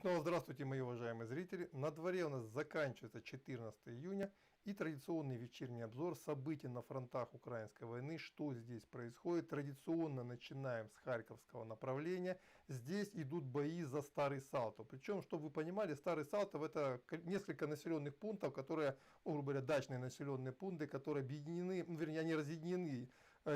Снова здравствуйте, мои уважаемые зрители. На дворе у нас заканчивается 14 июня и традиционный вечерний обзор событий на фронтах украинской войны, что здесь происходит. Традиционно начинаем с Харьковского направления. Здесь идут бои за Старый Салтов. Причем, чтобы вы понимали, Старый Салтов — это несколько населенных пунктов, которые, грубо говоря, дачные населенные пункты, которые объединены, вернее, они разъединены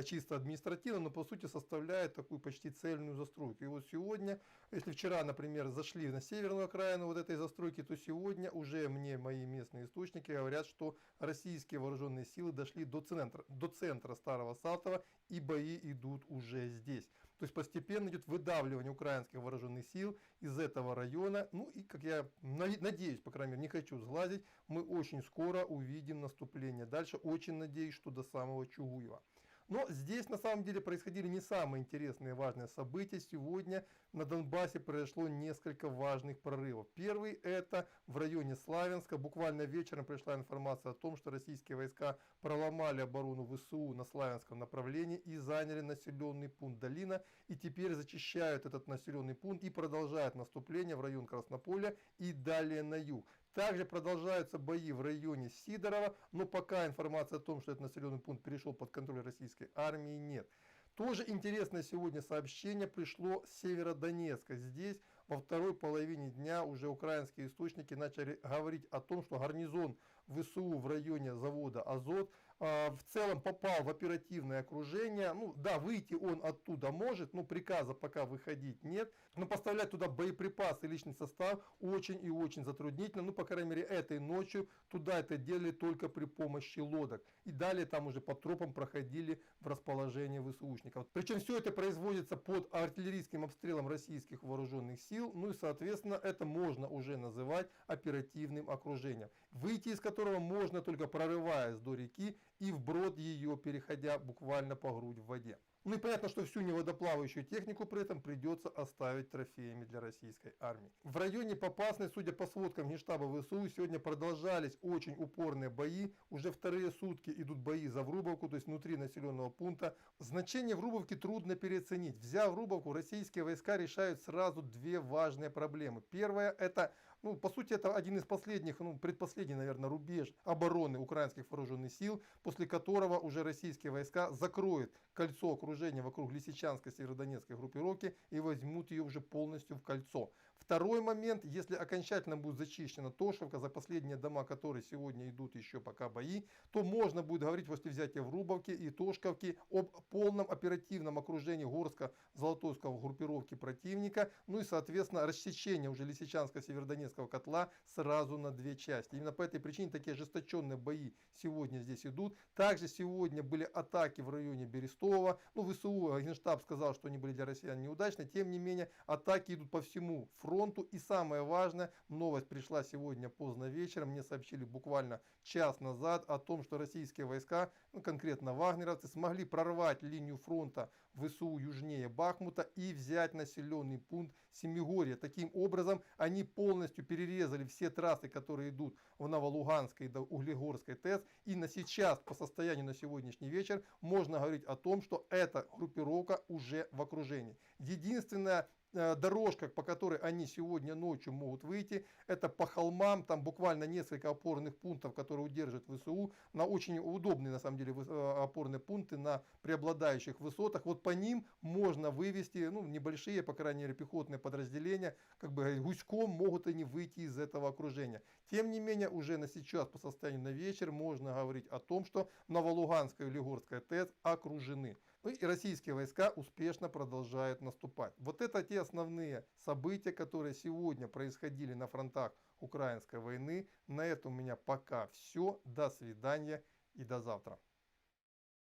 чисто административно, но по сути составляет такую почти цельную застройку. И вот сегодня, если вчера, например, зашли на северную окраину вот этой застройки, то сегодня уже мне мои местные источники говорят, что российские вооруженные силы дошли до центра Старого Салтова, и бои идут уже здесь. То есть постепенно идет выдавливание украинских вооруженных сил из этого района. Ну и, как я надеюсь, по крайней мере, не хочу сглазить, мы очень скоро увидим наступление дальше. Очень надеюсь, что до самого Чугуева. Но здесь на самом деле происходили не самые интересные и важные события. Сегодня на Донбассе произошло несколько важных прорывов. Первый — это в районе Славянска. Буквально вечером пришла информация о том, что российские войска проломали оборону ВСУ на Славянском направлении и заняли населенный пункт Долина. И теперь зачищают этот населенный пункт и продолжают наступление в район Краснополя и далее на юг. Также продолжаются бои в районе Сидорова, но пока информация о том, что этот населенный пункт перешел под контроль российской армии, нет. Тоже интересное сегодня сообщение пришло с Северодонецка. Здесь во второй половине дня уже украинские источники начали говорить о том, что гарнизон ВСУ в районе завода «Азот» в целом попал в оперативное окружение. Ну да, выйти он оттуда может, но приказа пока выходить нет. Но поставлять туда боеприпасы и личный состав очень и очень затруднительно. Ну, по крайней мере, этой ночью туда это делали только при помощи лодок. И далее там уже по тропам проходили в расположение ВСУшников. Причем все это производится под артиллерийским обстрелом российских вооруженных сил. Ну и, соответственно, это можно уже называть оперативным окружением, выйти из которого можно только прорываясь до реки и вброд ее, переходя буквально по грудь в воде. Ну и понятно, что всю неводоплавающую технику при этом придется оставить трофеями для российской армии. В районе Попасной, судя по сводкам Генштаба ВСУ, сегодня продолжались очень упорные бои. Уже вторые сутки идут бои за Врубовку, то есть внутри населенного пункта. Значение Врубовки трудно переоценить. Взяв Врубовку, российские войска решают сразу две важные проблемы. Первая — это, по сути, это один из последних, предпоследний, наверное, рубеж обороны украинских вооруженных сил, после которого уже российские войска закроют кольцо окружения вокруг Лисичанской северодонецкой группировки и возьмут ее уже полностью в кольцо. Второй момент: если окончательно будет зачищена Тошевка, за последние дома которой сегодня идут еще пока бои, то можно будет говорить после взятия Врубовки и Тошковки об полном оперативном окружении Горско-Золотойского группировки противника, ну и соответственно рассечение уже Лисичанско-Северодонецкого котла сразу на две части. Именно по этой причине такие ожесточенные бои сегодня здесь идут. Также сегодня были атаки в районе Берестова. ВСУ, Генштаб сказал, что они были для россиян неудачны. Тем не менее, атаки идут по всему фронту. И самое важное, новость пришла сегодня поздно вечером. Мне сообщили буквально час назад о том, что российские войска, конкретно вагнеровцы, смогли прорвать линию фронта ВСУ южнее Бахмута и взять населенный пункт Семигорье. Таким образом, они полностью перерезали все трассы, которые идут в Новолуганской и до Углегорской ТЭС. И сейчас, по состоянию на сегодняшний вечер, можно говорить о том, что эта группировка уже в окружении. Единственная дорожка, по которой они сегодня ночью могут выйти, это по холмам. Там буквально несколько опорных пунктов, которые удерживают ВСУ, на очень удобные на самом деле опорные пункты на преобладающих высотах. Вот по ним можно вывести, небольшие, по крайней мере, пехотные подразделения, как бы гуськом могут они выйти из этого окружения. Тем не менее, уже на сейчас, по состоянию на вечер, можно говорить о том, что Новолуганская и Углегорская ТЭС окружены. И российские войска успешно продолжают наступать. Вот это те основные события, которые сегодня происходили на фронтах украинской войны. На этом у меня пока все. До свидания и до завтра.